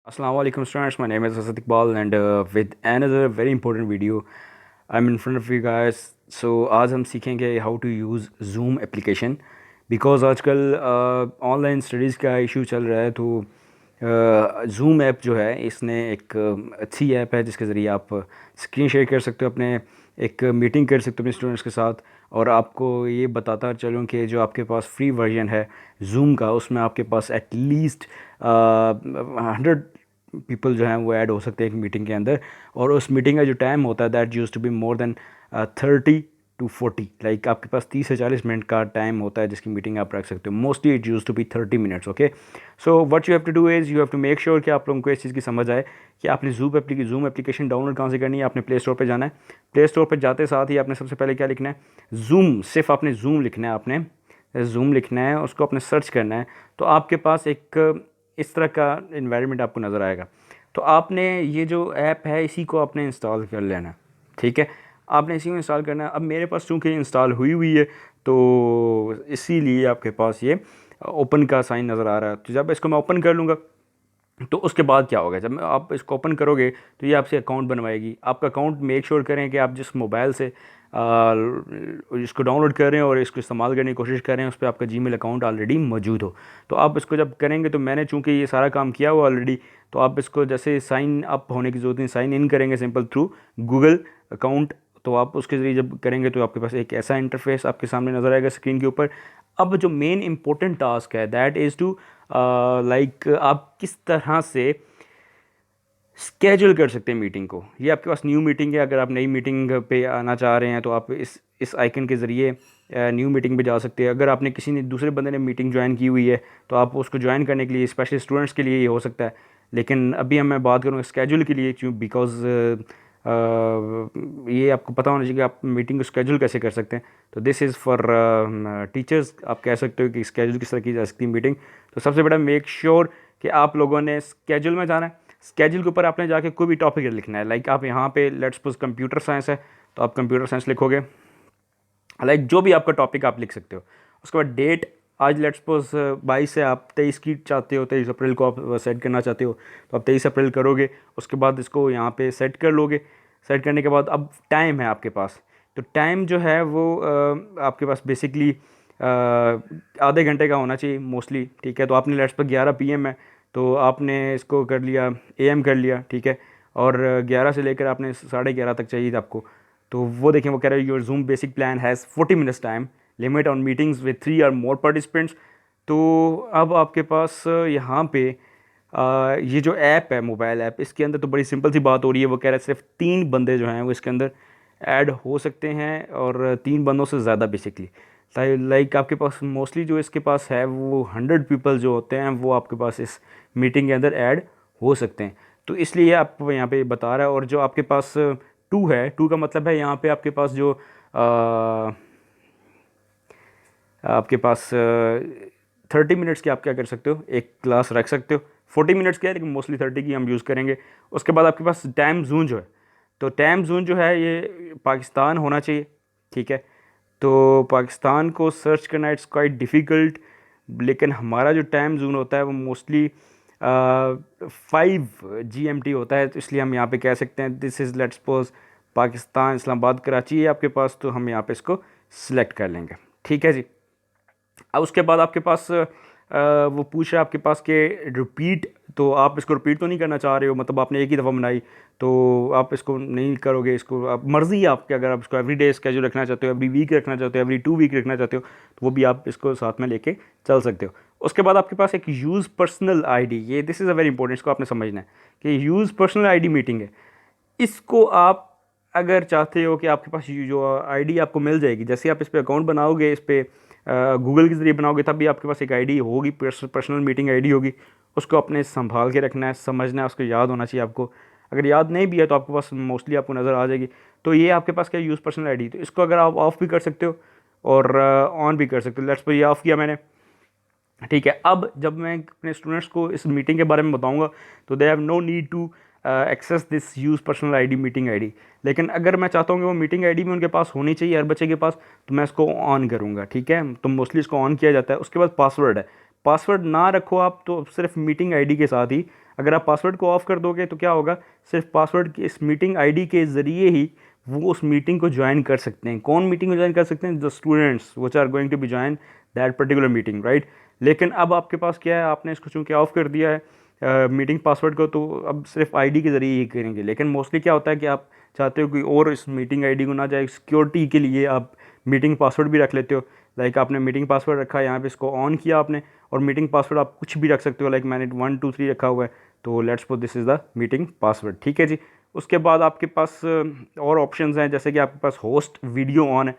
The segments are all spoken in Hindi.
Assalamu alaikum students, my name is Asad Iqbal and with another very important video I'm in front of you guys. So आज हम सीखेंगे how to use Zoom application because आजकल ऑनलाइन स्टडीज़ का इशू चल रहा है। तो Zoom ऐप जो है इसने एक अच्छी ऐप है जिसके ज़रिए आप स्क्रीन शेयर कर सकते हो, अपने एक मीटिंग कर सकते हो अपने स्टूडेंट्स के साथ। और आपको ये बताता चलूँ कि जो आपके पास फ्री वर्जन है Zoom का, उसमें आपके पास एटलीस्ट 100 पीपल जो हैं वो ऐड हो सकते हैं एक मीटिंग के अंदर। और उस मीटिंग का जो टाइम होता है that used to be more than 30 to 40, like आपके पास 30 से 40 मिनट का टाइम होता है जिसकी मीटिंग आप रख सकते हो। Mostly it used to be 30 minutes. Okay, so what you have to do is you have to make sure कि आप लोगों को इस चीज़ की समझ आए कि आपने Zoom एप्लीकेशन डाउनलोड कहाँ से करनी है। आपने प्ले स्टोर पर जाना है। प्ले स्टोर पर जाते साथ ही आपने सबसे पहले क्या लिखना है, जूम। सिर्फ आपने जूम लिखना है, आपने जूम लिखना है, उसको आपने सर्च करना है। तो आपके पास एक इस तरह का इन्वायरमेंट आपको नज़र आएगा। तो आपने ये जो ऐप है इसी को आपने इंस्टॉल कर लेना, ठीक है। आपने इसी को इंस्टॉल करना है। अब मेरे पास चूँकि इंस्टॉल हुई हुई है तो इसीलिए आपके पास ये ओपन का साइन नज़र आ रहा है। तो जब इसको मैं ओपन कर लूँगा तो उसके बाद क्या होगा, जब आप इसको ओपन करोगे तो ये आपसे अकाउंट बनवाएगी। आपका अकाउंट मेक श्योर करें कि आप जिस मोबाइल से इसको डाउनलोड कर रहे हैं और इसको इस्तेमाल करने की कोशिश कर रहे हैं उस पर आपका जीमेल अकाउंट ऑलरेडी मौजूद हो। तो आप इसको जब करेंगे, तो मैंने चूँकि ये सारा काम किया हुआ ऑलरेडी, तो आप इसको जैसे साइन अप होने की ज़रूरत नहीं, साइन इन करेंगे सिंपल थ्रू गूगल अकाउंट। तो आप उसके ज़रिए जब करेंगे तो आपके पास एक ऐसा इंटरफेस आपके सामने नज़र आएगा स्क्रीन के ऊपर। अब जो मेन इंपॉर्टेंट टास्क है दैट इज़ टू लाइक आप किस तरह से स्केड्यूल कर सकते हैं मीटिंग को। ये आपके पास न्यू मीटिंग है, अगर आप नई मीटिंग पे आना चाह रहे हैं तो आप इस आइकन के ज़रिए न्यू मीटिंग पे जा सकते हैं। अगर आपने किसी ने दूसरे बंदे ने मीटिंग ज्वाइन की हुई है तो आप उसको ज्वाइन करने के लिए स्पेशली स्टूडेंट्स के लिए ये हो सकता है। लेकिन अभी हम मैं बात करूँगा स्केड्यूल के लिए, क्यों, बिकॉज ये आपको पता होना चाहिए कि आप मीटिंग को स्केड्यूल कैसे कर सकते हैं। तो दिस इज़ फॉर टीचर्स, आप कह सकते हो कि स्केड्यूल किस तरह की जा सकती है मीटिंग। तो सबसे बड़ा मेक श्योर कि आप लोगों ने स्केड्यूल में जाना है। स्केड्यूल के ऊपर आपने जाके कोई भी टॉपिक लिखना है। लाइक आप यहाँ पे लेट्स सपोज कंप्यूटर साइंस है तो आप कंप्यूटर साइंस लिखोगे। लाइक जो भी आपका टॉपिक आप लिख सकते हो। उसके बाद डेट, आज लेट्स सपोज 22 से आप 23 की चाहते हो, 23 अप्रैल को आप सेट करना चाहते हो तो आप 23 अप्रैल करोगे। उसके बाद इसको यहाँ पे सेट कर लोगे। सेट करने के बाद अब टाइम है आपके पास। तो टाइम जो है वो आपके पास बेसिकली आधे घंटे का होना चाहिए मोस्टली, ठीक है। तो आपने लेट्स सपोज 11 PM है तो आपने इसको कर लिया AM कर लिया, ठीक है। और 11 से लेकर आपने 11:30 तक चाहिए था आपको। तो वो देखें, वो कह रहे हैं your zoom basic plan has 40 minutes time limit on meetings with 3 और मोर पार्टिसिपेंट्स। तो अब आपके पास यहाँ पे ये जो ऐप है मोबाइल ऐप, इसके अंदर तो बड़ी सिंपल सी बात हो रही है। वो कह रहा है सिर्फ 3 बंदे जो हैं वो इसके अंदर ऐड हो सकते हैं और 3 बंदों से ज़्यादा बेसिकली। लाइक आपके पास मोस्टली जो इसके पास है वो 100 पीपल जो होते हैं वो आपके पास इस मीटिंग के अंदर ऐड हो सकते हैं। तो इसलिए आपको यहाँ पे बता रहा है। और जो आपके पास 2 है, 2 का मतलब है यहाँ पे आपके पास जो आपके पास 30 मिनट्स की आप क्या कर सकते हो, एक क्लास रख सकते हो। 40 मिनट्स की है लेकिन मोस्टली 30 की हम यूज़ करेंगे। उसके बाद आपके पास टाइम जोन जो है, तो टाइम जोन जो है ये पाकिस्तान होना चाहिए, ठीक है। तो पाकिस्तान को सर्च करना इट्स क्वाइट डिफ़िकल्ट, लेकिन हमारा जो टाइम जोन होता है वो मोस्टली 5 GMT होता है। तो इसलिए हम यहाँ पे कह सकते हैं this is let's suppose Pakistan, Islamabad, Karachi है आपके पास, तो हम यहाँ पे इसको सिलेक्ट कर लेंगे, ठीक है जी। अब उसके बाद आपके पास वो पूछ रहा है आपके पास के रिपीट, तो आप इसको रिपीट तो नहीं करना चाह रहे हो, मतलब आपने एक ही दफ़ा बनाई तो आप इसको नहीं करोगे। इसको आप मर्ज़ी है आपकी, अगर आप इसको एवरी डे स्केड्यूल रखना चाहते हो, एवरी वीक रखना चाहते हो, एवरी 2 वीक रखना चाहते हो तो वो भी आप इसको साथ में लेके चल सकते हो। उसके बाद आपके पास एक यूज़ पर्सनल ID, ये this is a very important, इसको आपने समझना है कि यूज़ पर्सनल ID मीटिंग है। इसको आप अगर चाहते हो कि आपके पास जो ID आपको मिल जाएगी, जैसे आप इस पर अकाउंट बनाओगे, इस पर गूगल के ज़रिए बनाओगे, तब भी आपके पास एक ID होगी, पर्सनल मीटिंग ID होगी। उसको अपने संभाल के रखना है, समझना है, उसको याद होना चाहिए आपको। अगर याद नहीं भी है तो आपके पास मोस्टली आपको नज़र आ जाएगी। तो ये आपके पास क्या यूज़ पर्सनल ID, तो इसको अगर आप ऑफ़ भी कर सकते हो और ऑन भी कर सकते हो। लेट्स सपोज ये ऑफ़ किया मैंने, ठीक है। अब जब मैं अपने स्टूडेंट्स को इस मीटिंग के बारे में बताऊंगा तो they have no need to access this use personal ID meeting ID। लेकिन अगर मैं चाहता हूँ कि वो मीटिंग ID भी उनके पास होनी चाहिए हर बच्चे के पास, तो मैं इसको ऑन करूँगा, ठीक है। तो मोस्टली इसको ऑन किया जाता है। उसके बाद पासवर्ड है, पासवर्ड ना रखो आप, तो सिर्फ मीटिंग ID के साथ ही अगर आप पासवर्ड को ऑफ़ कर दोगे तो क्या होगा, सिर्फ पासवर्ड की इस मीटिंग आईडी के ज़रिए ही वो उस मीटिंग को ज्वाइन कर सकते हैं। कौन मीटिंग को ज्वाइन कर सकते हैं? The students which are going to be join that particular meeting, right. लेकिन अब आपके पास क्या है, आपने इसको चूँकि ऑफ़ कर दिया है मीटिंग पासवर्ड को, तो अब सिर्फ आईडी के ज़रिए ही करेंगे। लेकिन मोस्टली क्या होता है कि आप चाहते हो कि और इस मीटिंग आईडी को ना जाए, सिक्योरिटी के लिए आप मीटिंग पासवर्ड भी रख लेते हो। लाइक आपने मीटिंग पासवर्ड रखा है, यहाँ पे इसको ऑन किया आपने, और मीटिंग पासवर्ड आप कुछ भी रख सकते हो, लाइक मैंने 1 2 3 रखा हुआ है, तो let's suppose this is the meeting password, ठीक है जी। उसके बाद आपके पास और ऑप्शंस हैं, जैसे कि आपके पास होस्ट वीडियो ऑन है।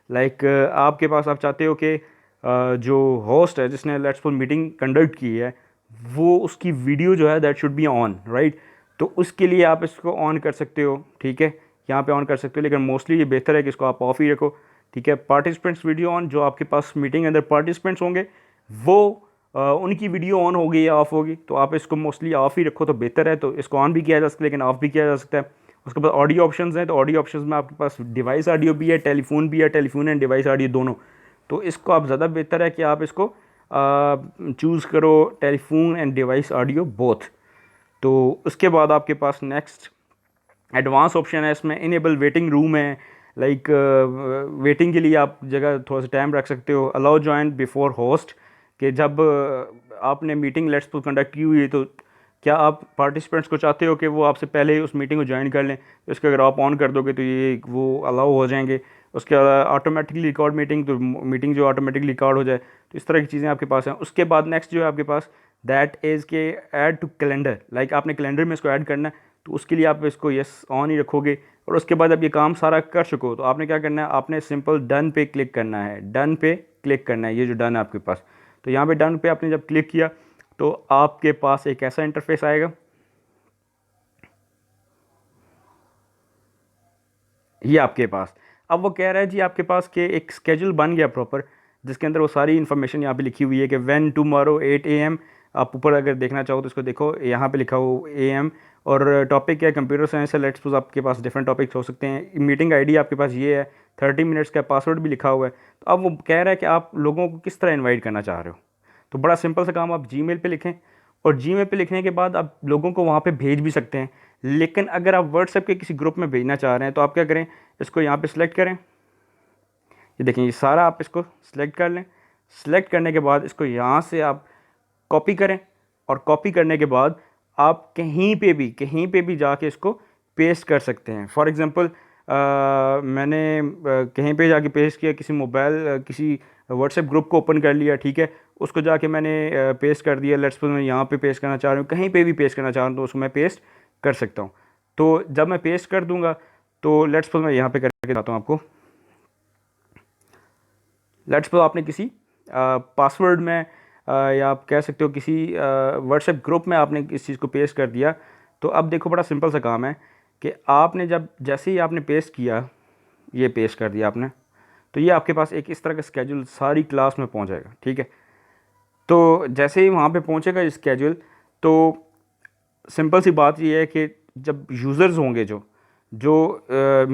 लाइक आपके पास आप चाहते हो कि जो होस्ट है जिसने लेट्स सपोज मीटिंग कंडक्ट की है, वो उसकी वीडियो जो है that should be on, right. तो उसके लिए आप इसको ऑन कर सकते हो, ठीक है, यहाँ पे ऑन कर सकते हो। लेकिन मोस्टली ये बेहतर है कि इसको आप ऑफ ही रखो, ठीक है। पार्टिसिपेंट्स वीडियो ऑन, जो आपके पास मीटिंग के अंदर पार्टिसिपेंट्स होंगे वो उनकी वीडियो ऑन होगी या ऑफ होगी, तो आप इसको मोस्टली ऑफ ही रखो तो बेहतर है। तो इसको ऑन भी किया जा सकता है लेकिन ऑफ भी किया जा सकता है। उसके बाद ऑडियो ऑप्शंस हैं, तो ऑडियो ऑप्शंस में आपके पास डिवाइस ऑडियो भी है, टेलीफोन भी है, टेलीफोन एंड डिवाइस ऑडियो दोनों। तो इसको आप ज़्यादा बेहतर है कि आप इसको चूज़ करो telephone and device audio both. तो उसके बाद आपके पास नेक्स्ट एडवांस ऑप्शन है, इसमें इनेबल वेटिंग रूम है। लाइक वेटिंग के लिए आप जगह थोड़ा सा टाइम रख सकते हो। अलाउ ज्वाइन बिफोर होस्ट, कि जब आपने मीटिंग लेट्स सपोज कंडक्ट की हुई है, तो क्या आप पार्टिसिपेंट्स को चाहते हो कि वो आपसे पहले ही उस मीटिंग को ज्वाइन कर लें, तो इसको अगर आप ऑन कर दोगे तो ये वो अलाउ हो जाएंगे। उसके बाद ऑटोमेटिकली रिकॉर्ड मीटिंग, तो मीटिंग जो ऑटोमेटिकली रिकॉर्ड हो जाए, तो इस तरह की चीज़ें आपके पास हैं। उसके बाद नेक्स्ट जो है आपके पास दैट इज़ के ऐड टू कैलेंडर, लाइक आपने कैलेंडर में इसको ऐड करना है, तो उसके लिए आप इसको यस ऑन ही रखोगे। और उसके बाद अब ये काम सारा कर चुको तो आपने क्या करना है, आपने सिंपल डन पे क्लिक करना है, डन पे क्लिक करना है, ये जो डन है आपके पास। तो यहाँ पे डन पे आपने जब क्लिक किया तो आपके पास एक ऐसा इंटरफेस आएगा, ये आपके पास। अब वो कह रहा है जी आपके पास कि एक स्केड्यूल बन गया प्रॉपर, जिसके अंदर वो सारी इन्फॉर्मेशन यहाँ पे लिखी हुई है कि व्हेन टुमारो 8 AM। आप ऊपर अगर देखना चाहो तो इसको देखो, यहाँ पे लिखा हो AM, और टॉपिक क्या है, कंप्यूटर साइंस है। लेट्स सपोज आपके पास डिफरेंट टॉपिक्स हो सकते हैं। मीटिंग आईडी आपके पास ये है, 30 मिनट्स का पासवर्ड भी लिखा हुआ है। तो अब वो कह रहा है कि आप लोगों को किस तरह इन्वाइट करना चाह रहे हो। तो बड़ा सिंपल सा काम, आप जीमेल पे लिखें, और जीमेल पे लिखने के बाद आप लोगों को वहाँ पे भेज भी सकते हैं। लेकिन अगर आप व्हाट्सएप के किसी ग्रुप में भेजना चाह रहे हैं तो आप क्या करें, इसको यहाँ पे सिलेक्ट करें, ये देखें ये सारा आप इसको सिलेक्ट कर लें। सिलेक्ट करने के बाद इसको यहाँ से आप कॉपी करें, और कॉपी करने के बाद आप कहीं पे भी जाके इसको पेस्ट कर सकते हैं। फॉर एग्ज़ाम्पल मैंने कहीं पे जाके पेस्ट किया, किसी मोबाइल किसी व्हाट्सएप ग्रुप को ओपन कर लिया, ठीक है, उसको जाके मैंने पेस्ट कर दिया। लेट्स सपोज मैं यहाँ पे पेस्ट करना चाह रहा हूँ, कहीं पे भी पेस्ट करना चाह रहा हूँ, तो उसको मैं पेस्ट कर सकता हूँ। तो जब मैं पेस्ट कर दूँगा तो लेट्स सपोज मैं यहाँ पे करके बताता हूँ आपको। लेट्स सपोज आपने किसी पासवर्ड में या आप कह सकते हो किसी व्हाट्सएप ग्रुप में आपने इस चीज़ को पेस्ट कर दिया। तो अब देखो बड़ा सिंपल सा काम है कि आपने जब जैसे ही आपने पेस्ट किया, ये पेस्ट कर दिया आपने, तो ये आपके पास एक इस तरह का स्केड्यूल सारी क्लास में पहुंच जाएगा, ठीक है। तो जैसे ही वहाँ पे पहुंचेगा स्केड्यूल, तो सिंपल सी बात ये है कि जब यूज़र्स होंगे जो जो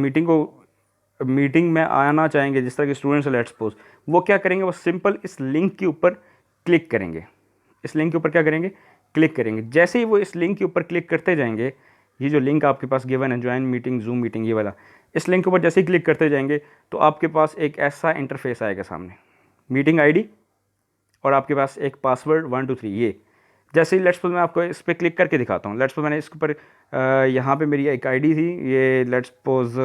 मीटिंग में आना चाहेंगे, जिस तरह के स्टूडेंट्स लेट्स सपोज, वो क्या करेंगे, वो सिंपल इस लिंक के ऊपर क्लिक करेंगे। इस लिंक के ऊपर क्या करेंगे, क्लिक करेंगे। जैसे ही वो इस लिंक के ऊपर क्लिक करते जाएंगे, ये जो लिंक आपके पास गिवन है, ज्वाइन मीटिंग जूम मीटिंग, ये वाला, इस लिंक के ऊपर जैसे ही क्लिक करते जाएंगे तो आपके पास एक ऐसा इंटरफेस आएगा सामने, मीटिंग आईडी और आपके पास एक पासवर्ड 1 2 3। ये जैसे ही लेट्स सपोज मैं आपको इस पर क्लिक करके दिखाता हूँ। लेट्स सपोज मैंने इसके ऊपर यहाँ पे मेरी एक आईडी थी, ये लेट्स सपोज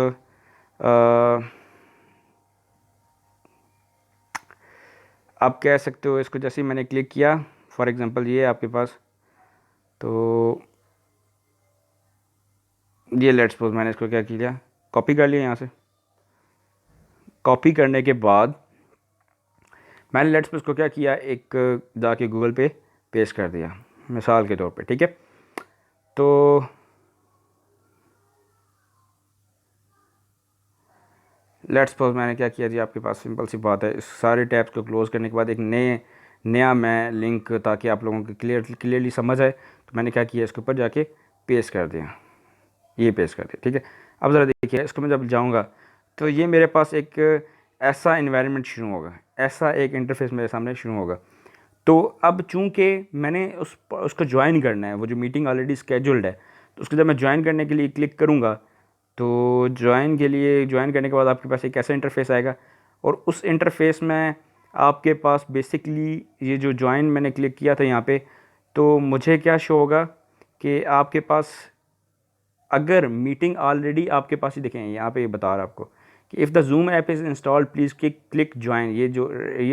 आप कह सकते हो इसको, जैसे ही मैंने क्लिक किया, फॉर एग्ज़ाम्पल ये आपके पास, तो ये लेट्स सपोज मैंने इसको क्या किया, कॉपी कर लिया। यहाँ से कॉपी करने के बाद मैंने लेट्स सपोज इसको क्या किया, एक जाके गूगल पे पेस्ट कर दिया मिसाल के तौर पे, ठीक है। तो लेट्स सपोज मैंने क्या किया जी, आपके पास सिंपल सी बात है, इस सारे टैब्स को क्लोज़ करने के बाद एक नया मैं लिंक, ताकि आप लोगों को क्लियरली समझ आए, तो मैंने क्या किया, इसके ऊपर जाके पेस्ट कर दिया, ये पेस्ट कर दिया, ठीक है। अब ज़रा देखिए, इसको मैं जब जाऊँगा तो ये मेरे पास एक ऐसा इन्वायरमेंट शुरू होगा, ऐसा एक इंटरफेस मेरे सामने शुरू होगा। तो अब चूंकि मैंने उसको ज्वाइन करना है, वो जो मीटिंग ऑलरेडी स्केड्यूल्ड है, तो उसको जब मैं ज्वाइन करने के लिए क्लिक करूँगा तो ज्वाइन करने के बाद आपके पास एक ऐसा इंटरफेस आएगा, और उस इंटरफेस में आपके पास बेसिकली ये जो ज्वाइन मैंने क्लिक किया था यहाँ पे, तो मुझे क्या शो होगा कि आपके पास अगर मीटिंग ऑलरेडी आपके पास ही, देखें यहाँ पे बता रहा आपको कि if the zoom app is installed please click join, ये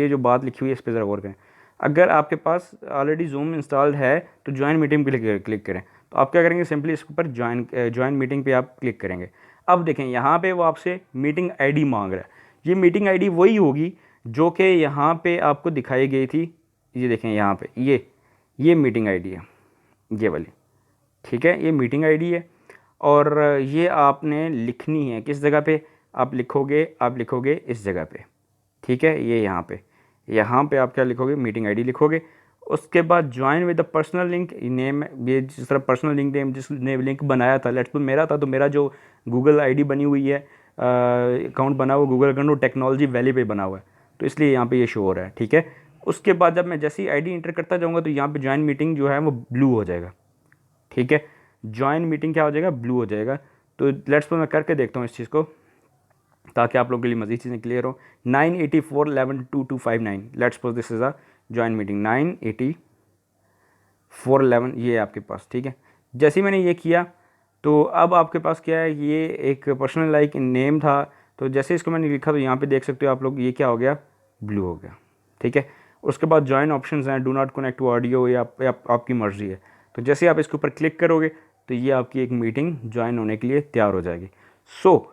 जो बात लिखी हुई है इस पर ज़रा गौर करें। अगर आपके पास ऑलरेडी जूम इंस्टॉल्ड है तो ज्वाइन मीटिंग पे क्लिक करें। तो आप क्या करेंगे, सिंपली इसके ऊपर ज्वाइन मीटिंग पे आप क्लिक करेंगे। अब देखें यहाँ पे वो आपसे मीटिंग आईडी मांग रहा है। ये मीटिंग आईडी वही होगी जो कि यहाँ पे आपको दिखाई गई थी। ये देखें यहाँ पे ये मीटिंग आईडी है, ये वाली, ठीक है, ये मीटिंग आईडी है। और ये आपने लिखनी है किस जगह पे, आप लिखोगे इस जगह पे, ठीक है, ये यहाँ पे आप क्या लिखोगे, मीटिंग आईडी लिखोगे। उसके बाद join with the personal link name, ये जिस तरह पर्सनल लिंक नेम जिसने लिंक बनाया था, लेट्स मेरा था, तो मेरा जो गूगल आईडी बनी हुई है, अकाउंट बना हुआ गूगल अकाउंट, वो टेक्नोलॉजी वैली पे बना हुआ है, तो इसलिए यहाँ पे ये शो हो रहा है, ठीक है। उसके बाद जब मैं जैसे ही आईडी इंटर करता जाऊँगा तो यहाँ पे ज्वाइन मीटिंग जो है वो ब्लू हो जाएगा, ठीक है, ज्वाइन मीटिंग क्या हो जाएगा, ब्लू हो जाएगा। तो लेट्स मैं करके देखता हूँ इस चीज़ को, ताकि आप लोगों के लिए मज़ीद चीज़ें क्लियर हो। 984112259, let's suppose this is a join meeting 98411, ये है आपके पास, ठीक है। जैसे ही मैंने ये किया तो अब आपके पास क्या है, ये एक पर्सनल लाइक नेम था, तो जैसे इसको मैंने लिखा तो यहाँ पे देख सकते हो आप लोग, ये क्या हो गया, ब्लू हो गया, ठीक है। उसके बाद ज्वाइन ऑप्शंस हैं, do not connect to audio, ये आपकी मर्ज़ी है। तो जैसे आप इसके ऊपर क्लिक करोगे तो ये आपकी एक मीटिंग ज्वाइन होने के लिए तैयार हो जाएगी। So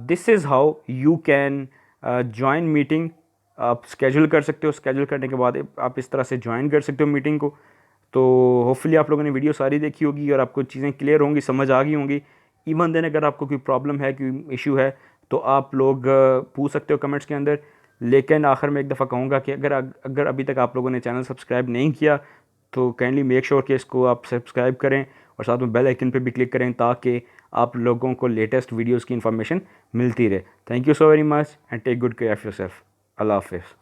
this is how you can join meeting. आप स्केड्यूल कर सकते हो, स्केड्यूल करने के बाद आप इस तरह से ज्वाइन कर सकते हो मीटिंग को। तो होपफुली आप लोगों ने वीडियो सारी देखी होगी और आपको चीज़ें क्लियर होंगी, समझ आ गई होंगी। इवन देन अगर आपको कोई प्रॉब्लम है, कोई इशू है, तो आप लोग पूछ सकते हो कमेंट्स के अंदर। लेकिन आखिर में एक दफ़ा कहूँगा कि अगर अभी तक आप लोगों ने चैनल सब्सक्राइब नहीं किया तो काइंडली मेक श्योर कि इसको आप सब्सक्राइब करें और साथ में बेल आइकन पे भी क्लिक करें, ताकि आप लोगों को लेटेस्ट वीडियोस की इन्फॉर्मेशन मिलती रहे। Thank you so very much and take good care of yourself. अल्लाह हाफ़िज़।